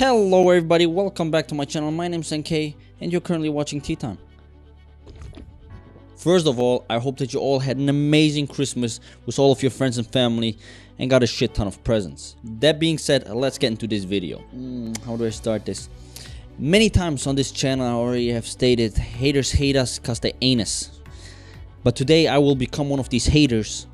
Hello everybody, welcome back to my channel. My name's NK and you're currently watching Tea Time. First of all, I hope that you all had an amazing Christmas with all of your friends and family and got a shit ton of presents. That being said, let's get into this video. How do I start this? Many times on this channel I already have stated haters hate us cause they ain't us. But today I will become one of these haters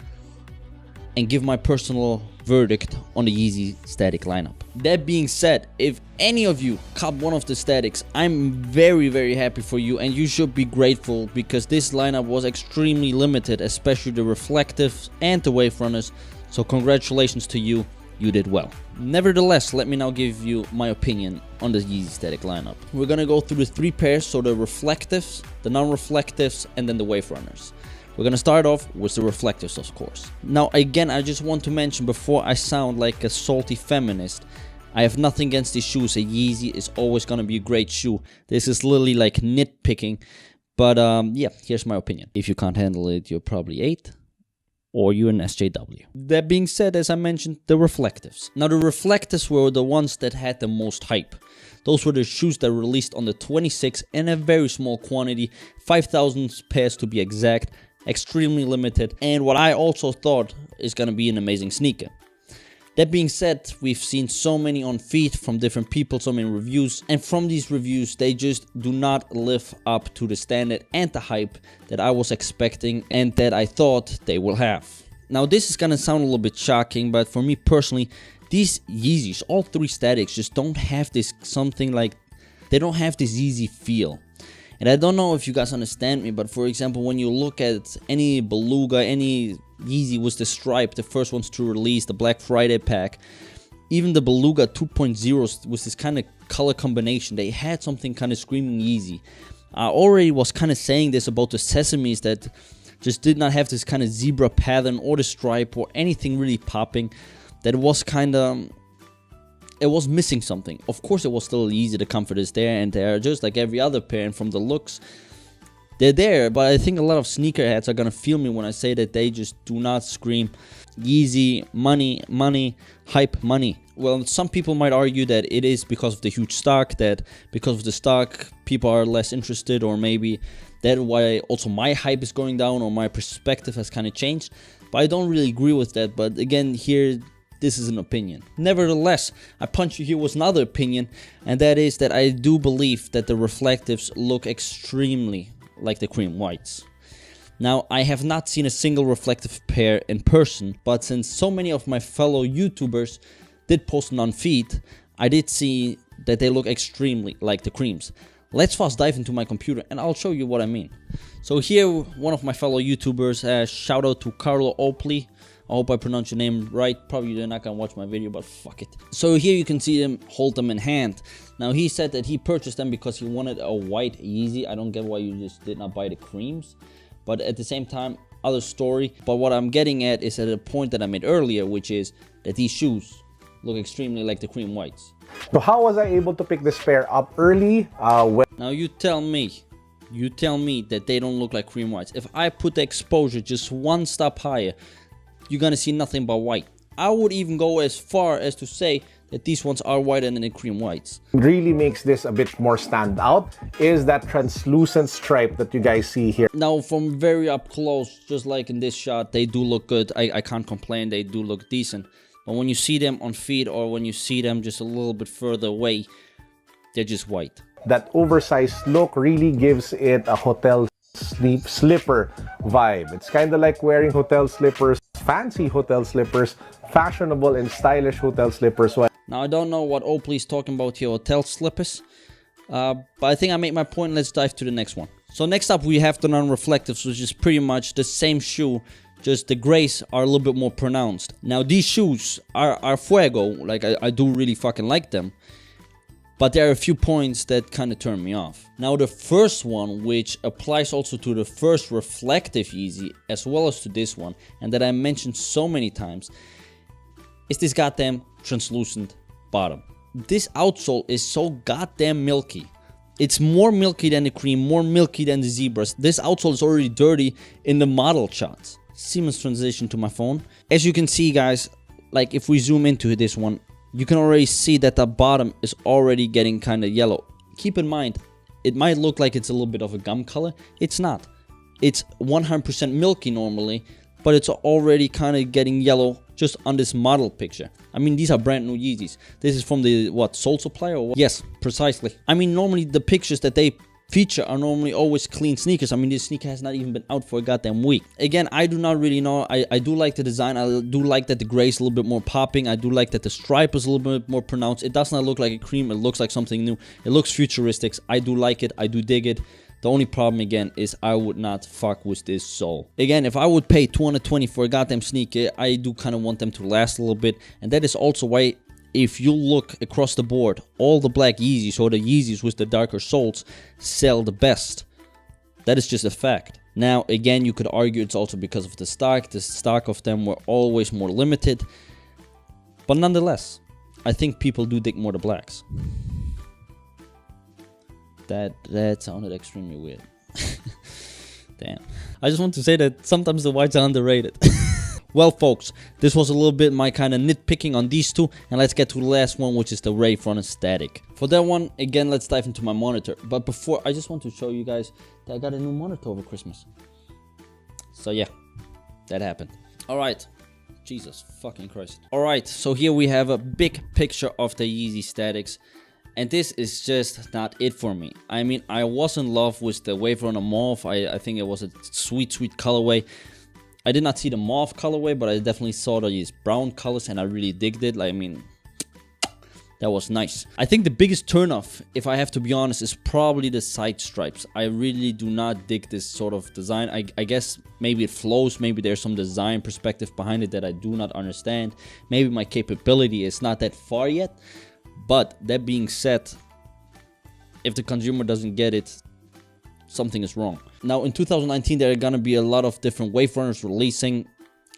and give my personal verdict on the Yeezy Static lineup. That being said, if any of you cop one of the Statics, I'm very happy for you and you should be grateful because this lineup was extremely limited, especially the Reflectives and the Waverunners, so congratulations to you, you did well. Nevertheless, let me now give you my opinion on the Yeezy Static lineup. We're gonna go through the three pairs, so the Reflectives, the non-Reflectives, and then the Waverunners. We're gonna start off with the Reflectives, of course. Now again, I just want to mention before I sound like a salty feminist, I have nothing against these shoes. A Yeezy is always gonna be a great shoe. This is literally like nitpicking, but yeah, here's my opinion. If you can't handle it, you're probably 8 or you're an SJW. That being said, as I mentioned, the Reflectives. Now the Reflectives were the ones that had the most hype. Those were the shoes that were released on the 26th in a very small quantity, 5,000 pairs to be exact. Extremely limited, and what I also thought is gonna be an amazing sneaker. That being said, we've seen so many on feet from different people, so many reviews, and from these reviews they just do not live up to the standard and the hype that I was expecting and that I thought they will have. Now this is gonna sound a little bit shocking, but for me personally, these Yeezys, all three Statics, just don't have this something like, they don't have this Yeezy feel. And I don't know if you guys understand me, but for example, when you look at any Beluga, any Yeezy with the stripe, the first ones to release, the Black Friday pack, even the Beluga 2.0 with this kind of color combination, they had something kind of screaming Yeezy. I already was kind of saying this about the Sesames that just did not have this kind of zebra pattern or the stripe or anything really popping. That was kind of... it was missing something. Of course it was still easy, the comfort is there and they're just like every other pair, and from the looks they're there, but I think a lot of sneakerheads are gonna feel me when I say that they just do not scream Yeezy, money, hype, money. Well, some people might argue that it is because of the huge stock, that because of the stock people are less interested, or maybe that's why also my hype is going down or my perspective has kind of changed, but I don't really agree with that. But again, here this is an opinion. Nevertheless, I punch you here with another opinion, and that is that I do believe that the Reflectives look extremely like the cream whites. Now, I have not seen a single Reflective pair in person, but since so many of my fellow YouTubers did post on feed, I did see that they look extremely like the creams. Let's fast dive into my computer and I'll show you what I mean. So here, one of my fellow YouTubers, shout out to Carlo Oakley. I hope I pronounced your name right. Probably you're not gonna watch my video, but fuck it. So here you can see them hold them in hand. Now he said that he purchased them because he wanted a white Yeezy. I don't get why you just did not buy the creams, but at the same time, other story. But what I'm getting at is at a point that I made earlier, which is that these shoes look extremely like the cream whites. So how was I able to pick this pair up early? Now you tell me that they don't look like cream whites. If I put the exposure just one step higher, you're gonna see nothing but white. I would even go as far as to say that these ones are whiter than the cream whites. Really makes this a bit more stand out is that translucent stripe that you guys see here. Now from very up close, just like in this shot, they do look good. I can't complain, they do look decent. But when you see them on feet or when you see them just a little bit further away, they're just white. That oversized look really gives it a hotel slipper vibe. It's kind of like wearing hotel slippers, fancy hotel slippers, fashionable and stylish hotel slippers. Now I don't know what Oakley's talking about here, hotel slippers, but I think I made my point. Let's dive to the next one. So next up we have the non-reflectives, which is pretty much the same shoe, just the grays are a little bit more pronounced. Now these shoes are fuego, like I do really fucking like them. But there are a few points that kind of turn me off. Now the first one, which applies also to the first Reflective Yeezy as well as to this one, and that I mentioned so many times, is this goddamn translucent bottom. This outsole is so goddamn milky. It's more milky than the cream, more milky than the zebras. This outsole is already dirty in the model shots. Seamless transition to my phone. As you can see guys, like if we zoom into this one, you can already see that the bottom is already getting kind of yellow. Keep in mind, it might look like it's a little bit of a gum color. It's not. It's 100% milky normally, but it's already kind of getting yellow just on this model picture. I mean, these are brand new Yeezys. This is from the, what, Soul Supplier or what? Yes, precisely. I mean, normally the pictures that they feature are normally always clean sneakers. I mean, this sneaker has not even been out for a goddamn week. Again, I do not really know. I do like the design. I do like that the gray is a little bit more popping. I do like that the stripe is a little bit more pronounced. It does not look like a cream. It looks like something new. It looks futuristic. I do like it. I do dig it. The only problem again is I would not fuck with this sole. Again, if I would pay $220 for a goddamn sneaker, I do kind of want them to last a little bit. And that is also why, if you look across the board, all the black Yeezys or the Yeezys with the darker soles sell the best. That is just a fact. Now, again, you could argue it's also because of the stock. The stock of them were always more limited. But nonetheless, I think people do dig more the blacks. That sounded extremely weird. Damn. I just want to say that sometimes the whites are underrated. Well, folks, this was a little bit my kind of nitpicking on these two, and let's get to the last one, which is the Waverunner Static. For that one, again, let's dive into my monitor. But before, I just want to show you guys that I got a new monitor over Christmas. So yeah, that happened. All right. Jesus fucking Christ. All right, so here we have a big picture of the Yeezy Statics. And this is just not it for me. I mean, I was in love with the Waverunner Mauve. I think it was a sweet, sweet colorway. I did not see the Mauve colorway, but I definitely saw these brown colors and I really digged it. Like, I mean, that was nice. I think the biggest turnoff, if I have to be honest, is probably the side stripes. I really do not dig this sort of design. I guess maybe it flows. Maybe there's some design perspective behind it that I do not understand. Maybe my capability is not that far yet. But that being said, if the consumer doesn't get it, something is wrong. Now in 2019 there are gonna be a lot of different Waverunners releasing.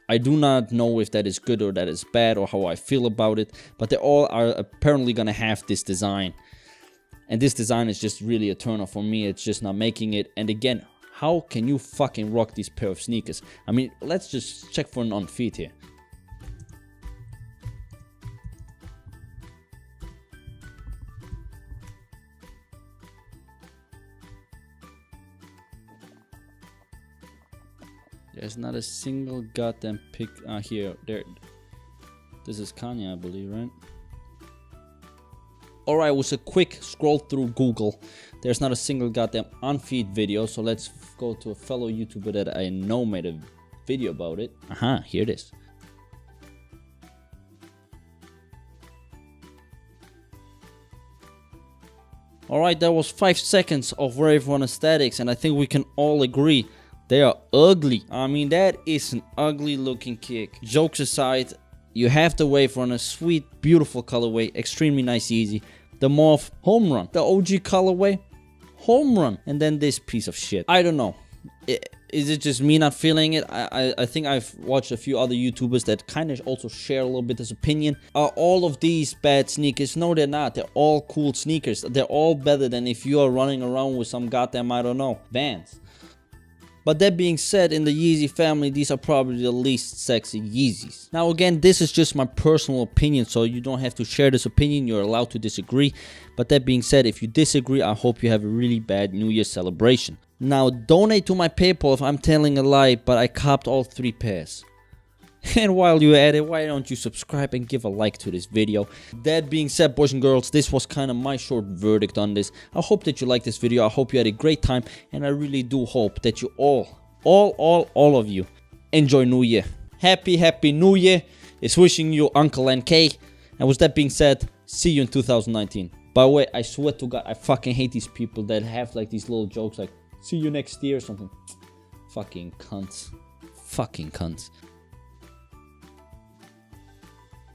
I do not know if that is good or that is bad or how I feel about it, but they all are apparently gonna have this design. And this design is just really a turn off for me. It's just not making it. And again, how can you fucking rock these pair of sneakers? I mean, let's just check for an on feet here. There's not a single goddamn pic here. There. This is Kanye, I believe, right? Alright, it was a quick scroll through Google. There's not a single goddamn on-feed video. So let's go to a fellow YouTuber that I know made a video about it. Aha, here it is. Alright, that was 5 seconds of Waverunner Statics, and I think we can all agree they are ugly. I mean, that is an ugly looking kick. Jokes aside, you have the Waverunner, sweet, beautiful colorway, extremely nice Yeezy. The Mauve, home run. The OG colorway, home run. And then this piece of shit. I don't know. Is it just me not feeling it? I think I've watched a few other YouTubers that kind of also share a little bit this opinion. Are all of these bad sneakers? No, they're not. They're all cool sneakers. They're all better than if you are running around with some goddamn, I don't know, Vans. But that being said, in the Yeezy family, these are probably the least sexy Yeezys. Now again, this is just my personal opinion, so you don't have to share this opinion. You're allowed to disagree. But that being said, if you disagree, I hope you have a really bad New Year's celebration. Now, donate to my PayPal if I'm telling a lie, but I copped all 3 pairs. And while you're at it, why don't you subscribe and give a like to this video? That being said, boys and girls, this was kind of my short verdict on this. I hope that you liked this video. I hope you had a great time, and I really do hope that you all of you enjoy New Year. Happy New Year. It's wishing you Uncle NK. And with that being said, see you in 2019. By the way, I swear to God, I fucking hate these people that have like these little jokes like, see you next year or something. Fucking cunts. Fucking cunts.